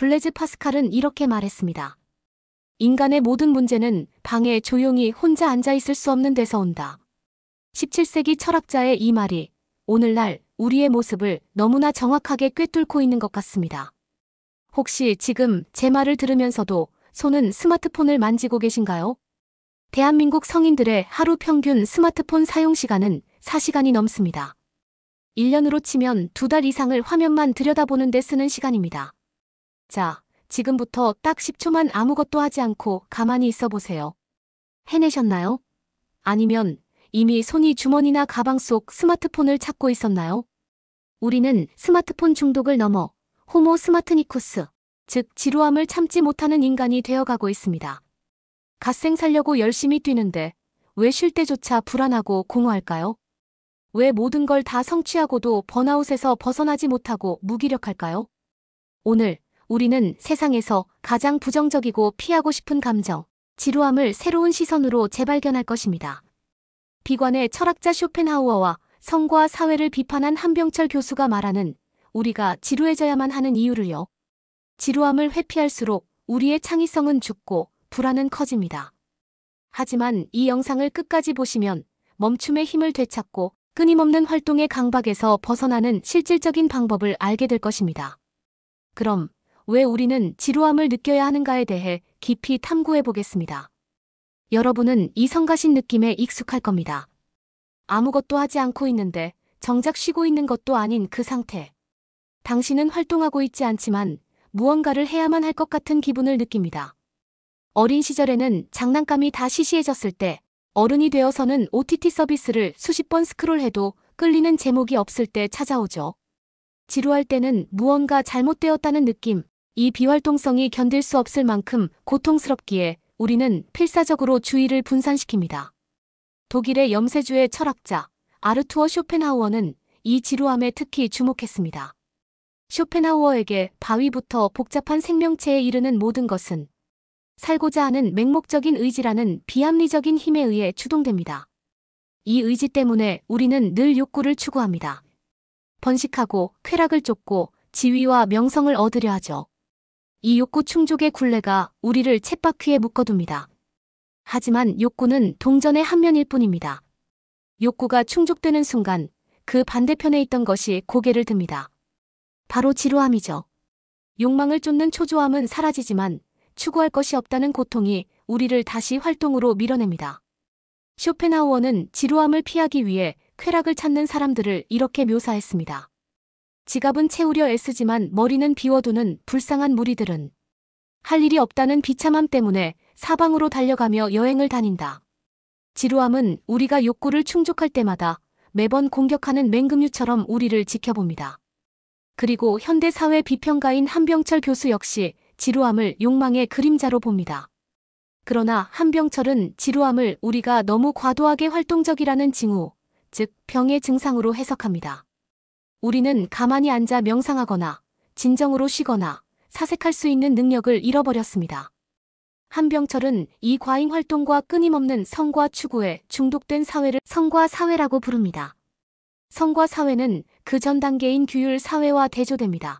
블레즈 파스칼은 이렇게 말했습니다. 인간의 모든 문제는 방에 조용히 혼자 앉아 있을 수 없는 데서 온다. 17세기 철학자의 이 말이 오늘날 우리의 모습을 너무나 정확하게 꿰뚫고 있는 것 같습니다. 혹시 지금 제 말을 들으면서도 손은 스마트폰을 만지고 계신가요? 대한민국 성인들의 하루 평균 스마트폰 사용 시간은 4시간이 넘습니다. 1년으로 치면 2달 이상을 화면만 들여다보는 데 쓰는 시간입니다. 자, 지금부터 딱 10초만 아무것도 하지 않고 가만히 있어 보세요. 해내셨나요? 아니면 이미 손이 주머니나 가방 속 스마트폰을 찾고 있었나요? 우리는 스마트폰 중독을 넘어 호모 스마트니쿠스, 즉 지루함을 참지 못하는 인간이 되어가고 있습니다. 갓생 살려고 열심히 뛰는데 왜 쉴 때조차 불안하고 공허할까요? 왜 모든 걸 다 성취하고도 번아웃에서 벗어나지 못하고 무기력할까요? 오늘 우리는 세상에서 가장 부정적이고 피하고 싶은 감정, 지루함을 새로운 시선으로 재발견할 것입니다. 비관의 철학자 쇼펜하우어와 성과 사회를 비판한 한병철 교수가 말하는 우리가 지루해져야만 하는 이유를요. 지루함을 회피할수록 우리의 창의성은 죽고 불안은 커집니다. 하지만 이 영상을 끝까지 보시면 멈춤의 힘을 되찾고 끊임없는 활동의 강박에서 벗어나는 실질적인 방법을 알게 될 것입니다. 그럼 왜 우리는 지루함을 느껴야 하는가에 대해 깊이 탐구해 보겠습니다. 여러분은 이 성가신 느낌에 익숙할 겁니다. 아무것도 하지 않고 있는데 정작 쉬고 있는 것도 아닌 그 상태. 당신은 활동하고 있지 않지만 무언가를 해야만 할 것 같은 기분을 느낍니다. 어린 시절에는 장난감이 다 시시해졌을 때, 어른이 되어서는 OTT 서비스를 수십 번 스크롤해도 끌리는 제목이 없을 때 찾아오죠. 지루할 때는 무언가 잘못되었다는 느낌, 이 비활동성이 견딜 수 없을 만큼 고통스럽기에 우리는 필사적으로 주의를 분산시킵니다. 독일의 염세주의 철학자 아르투어 쇼펜하우어는 이 지루함에 특히 주목했습니다. 쇼펜하우어에게 바위부터 복잡한 생명체에 이르는 모든 것은 살고자 하는 맹목적인 의지라는 비합리적인 힘에 의해 주동됩니다. 이 의지 때문에 우리는 늘 욕구를 추구합니다. 번식하고 쾌락을 쫓고 지위와 명성을 얻으려 하죠. 이 욕구 충족의 굴레가 우리를 쳇바퀴에 묶어둡니다. 하지만 욕구는 동전의 한 면일 뿐입니다. 욕구가 충족되는 순간 그 반대편에 있던 것이 고개를 듭니다. 바로 지루함이죠. 욕망을 쫓는 초조함은 사라지지만 추구할 것이 없다는 고통이 우리를 다시 활동으로 밀어냅니다. 쇼펜하우어는 지루함을 피하기 위해 쾌락을 찾는 사람들을 이렇게 묘사했습니다. 지갑은 채우려 애쓰지만 머리는 비워두는 불쌍한 무리들은 할 일이 없다는 비참함 때문에 사방으로 달려가며 여행을 다닌다. 지루함은 우리가 욕구를 충족할 때마다 매번 공격하는 맹금류처럼 우리를 지켜봅니다. 그리고 현대사회 비평가인 한병철 교수 역시 지루함을 욕망의 그림자로 봅니다. 그러나 한병철은 지루함을 우리가 너무 과도하게 활동적이라는 징후, 즉 병의 증상으로 해석합니다. 우리는 가만히 앉아 명상하거나 진정으로 쉬거나 사색할 수 있는 능력을 잃어버렸습니다. 한병철은 이 과잉 활동과 끊임없는 성과 추구에 중독된 사회를 성과 사회라고 부릅니다. 성과 사회는 그 전 단계인 규율 사회와 대조됩니다.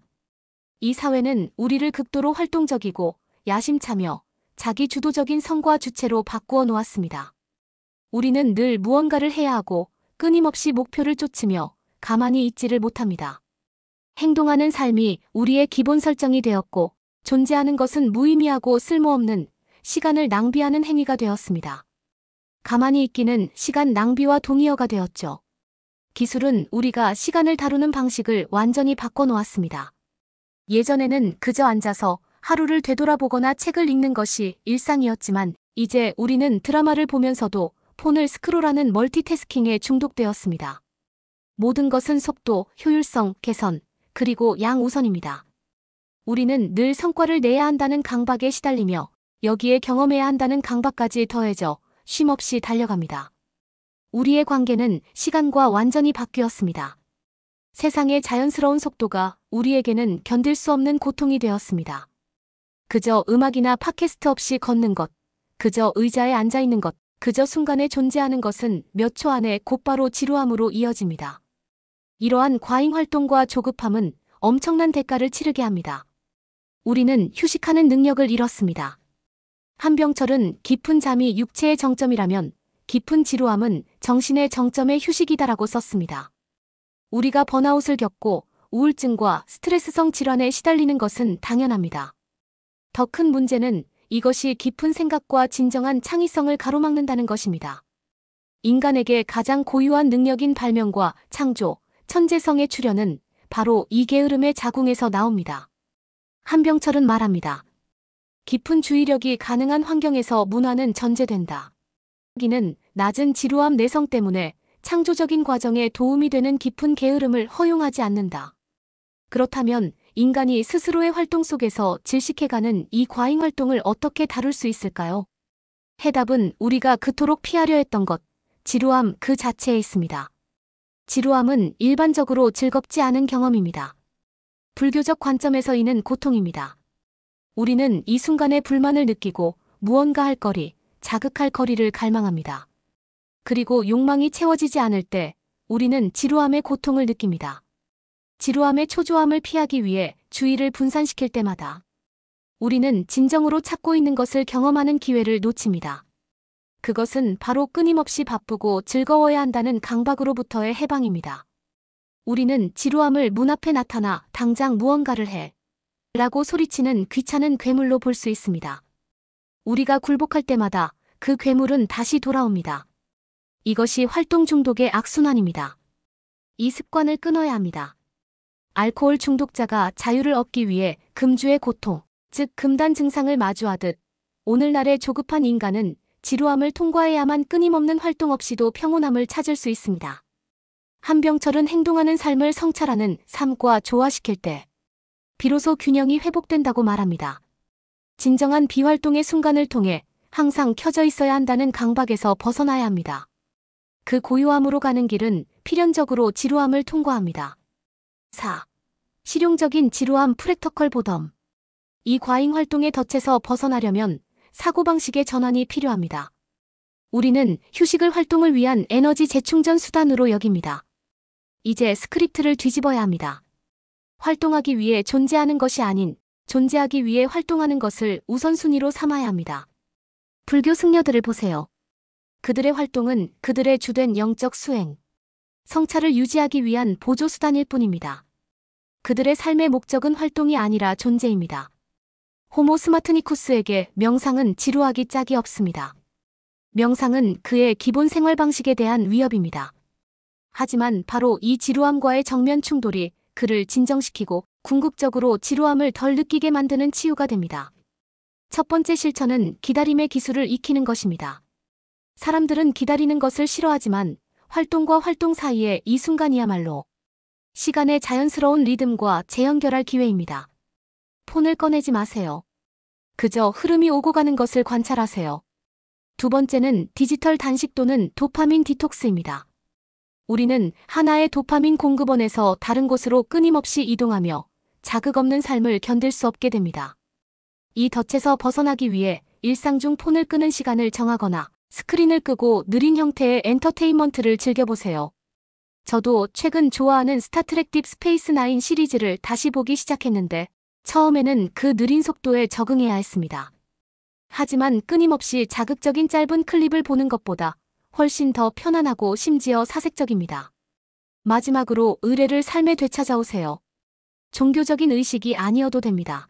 이 사회는 우리를 극도로 활동적이고 야심차며 자기 주도적인 성과 주체로 바꾸어 놓았습니다. 우리는 늘 무언가를 해야 하고 끊임없이 목표를 쫓으며 가만히 있지를 못합니다. 행동하는 삶이 우리의 기본 설정이 되었고 존재하는 것은 무의미하고 쓸모없는 시간을 낭비하는 행위가 되었습니다. 가만히 있기는 시간 낭비와 동의어가 되었죠. 기술은 우리가 시간을 다루는 방식을 완전히 바꿔놓았습니다. 예전에는 그저 앉아서 하루를 되돌아보거나 책을 읽는 것이 일상이었지만 이제 우리는 드라마를 보면서도 폰을 스크롤하는 멀티태스킹에 중독되었습니다. 모든 것은 속도, 효율성, 개선, 그리고 양우선입니다. 우리는 늘 성과를 내야 한다는 강박에 시달리며 여기에 경험해야 한다는 강박까지 더해져 쉼없이 달려갑니다. 우리의 관계는 시간과 완전히 바뀌었습니다. 세상의 자연스러운 속도가 우리에게는 견딜 수 없는 고통이 되었습니다. 그저 음악이나 팟캐스트 없이 걷는 것, 그저 의자에 앉아있는 것, 그저 순간에 존재하는 것은 몇 초 안에 곧바로 지루함으로 이어집니다. 이러한 과잉 활동과 조급함은 엄청난 대가를 치르게 합니다. 우리는 휴식하는 능력을 잃었습니다. 한병철은 깊은 잠이 육체의 정점이라면 깊은 지루함은 정신의 정점의 휴식이다라고 썼습니다. 우리가 번아웃을 겪고 우울증과 스트레스성 질환에 시달리는 것은 당연합니다. 더 큰 문제는 이것이 깊은 생각과 진정한 창의성을 가로막는다는 것입니다. 인간에게 가장 고유한 능력인 발명과 창조, 천재성의 출현은 바로 이 게으름의 자궁에서 나옵니다. 한병철은 말합니다. 깊은 주의력이 가능한 환경에서 문화는 전제된다. 여기는 낮은 지루함 내성 때문에 창조적인 과정에 도움이 되는 깊은 게으름을 허용하지 않는다. 그렇다면 인간이 스스로의 활동 속에서 질식해가는 이 과잉 활동을 어떻게 다룰 수 있을까요? 해답은 우리가 그토록 피하려 했던 것, 지루함 그 자체에 있습니다. 지루함은 일반적으로 즐겁지 않은 경험입니다. 불교적 관점에서 이는 고통입니다. 우리는 이 순간에 불만을 느끼고 무언가 할 거리, 자극할 거리를 갈망합니다. 그리고 욕망이 채워지지 않을 때 우리는 지루함의 고통을 느낍니다. 지루함의 초조함을 피하기 위해 주의를 분산시킬 때마다 우리는 진정으로 찾고 있는 것을 경험하는 기회를 놓칩니다. 그것은 바로 끊임없이 바쁘고 즐거워야 한다는 강박으로부터의 해방입니다. 우리는 지루함을 문 앞에 나타나 당장 무언가를 해 라고 소리치는 귀찮은 괴물로 볼 수 있습니다. 우리가 굴복할 때마다 그 괴물은 다시 돌아옵니다. 이것이 활동 중독의 악순환입니다. 이 습관을 끊어야 합니다. 알코올 중독자가 자유를 얻기 위해 금주의 고통, 즉 금단 증상을 마주하듯 오늘날의 조급한 인간은 지루함을 통과해야만 끊임없는 활동 없이도 평온함을 찾을 수 있습니다. 한병철은 행동하는 삶을 성찰하는 삶과 조화시킬 때 비로소 균형이 회복된다고 말합니다. 진정한 비활동의 순간을 통해 항상 켜져 있어야 한다는 강박에서 벗어나야 합니다. 그 고요함으로 가는 길은 필연적으로 지루함을 통과합니다. 4. 실용적인 지루함 프랙터컬 보덤. 이 과잉 활동의 덫에서 벗어나려면 사고방식의 전환이 필요합니다. 우리는 휴식을 활동을 위한 에너지 재충전 수단으로 여깁니다. 이제 스크립트를 뒤집어야 합니다. 활동하기 위해 존재하는 것이 아닌 존재하기 위해 활동하는 것을 우선순위로 삼아야 합니다. 불교 승려들을 보세요. 그들의 활동은 그들의 주된 영적 수행, 성찰을 유지하기 위한 보조수단일 뿐입니다. 그들의 삶의 목적은 활동이 아니라 존재입니다. 호모 스마트니쿠스에게 명상은 지루하기 짝이 없습니다. 명상은 그의 기본 생활 방식에 대한 위협입니다. 하지만 바로 이 지루함과의 정면 충돌이 그를 진정시키고 궁극적으로 지루함을 덜 느끼게 만드는 치유가 됩니다. 첫 번째 실천은 기다림의 기술을 익히는 것입니다. 사람들은 기다리는 것을 싫어하지만 활동과 활동 사이의 이 순간이야말로 시간의 자연스러운 리듬과 재연결할 기회입니다. 폰을 꺼내지 마세요. 그저 흐름이 오고 가는 것을 관찰하세요. 두 번째는 디지털 단식 또는 도파민 디톡스입니다. 우리는 하나의 도파민 공급원에서 다른 곳으로 끊임없이 이동하며 자극 없는 삶을 견딜 수 없게 됩니다. 이 덫에서 벗어나기 위해 일상 중 폰을 끄는 시간을 정하거나 스크린을 끄고 느린 형태의 엔터테인먼트를 즐겨보세요. 저도 최근 좋아하는 스타트랙 딥 스페이스 나인 시리즈를 다시 보기 시작했는데 처음에는 그 느린 속도에 적응해야 했습니다. 하지만 끊임없이 자극적인 짧은 클립을 보는 것보다 훨씬 더 편안하고 심지어 사색적입니다. 마지막으로 의뢰를 삶에 되찾아오세요. 종교적인 의식이 아니어도 됩니다.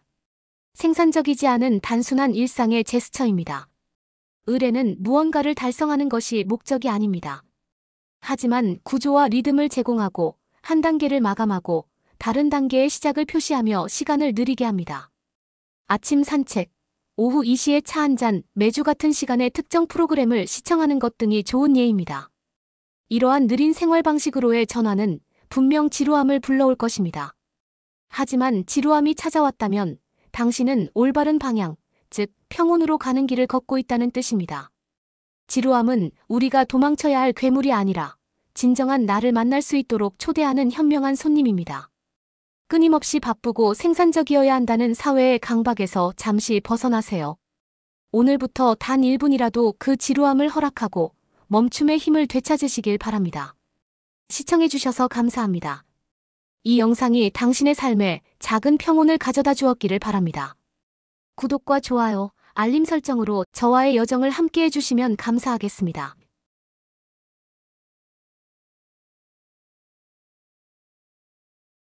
생산적이지 않은 단순한 일상의 제스처입니다. 의뢰는 무언가를 달성하는 것이 목적이 아닙니다. 하지만 구조와 리듬을 제공하고 한 단계를 마감하고 다른 단계의 시작을 표시하며 시간을 느리게 합니다. 아침 산책, 오후 2시에 차 한 잔, 매주 같은 시간에 특정 프로그램을 시청하는 것 등이 좋은 예입니다. 이러한 느린 생활 방식으로의 전환은 분명 지루함을 불러올 것입니다. 하지만 지루함이 찾아왔다면 당신은 올바른 방향, 즉 평온으로 가는 길을 걷고 있다는 뜻입니다. 지루함은 우리가 도망쳐야 할 괴물이 아니라 진정한 나를 만날 수 있도록 초대하는 현명한 손님입니다. 끊임없이 바쁘고 생산적이어야 한다는 사회의 강박에서 잠시 벗어나세요. 오늘부터 단 1분이라도 그 지루함을 허락하고 멈춤의 힘을 되찾으시길 바랍니다. 시청해주셔서 감사합니다. 이 영상이 당신의 삶에 작은 평온을 가져다 주었기를 바랍니다. 구독과 좋아요, 알림 설정으로 저와의 여정을 함께 해주시면 감사하겠습니다.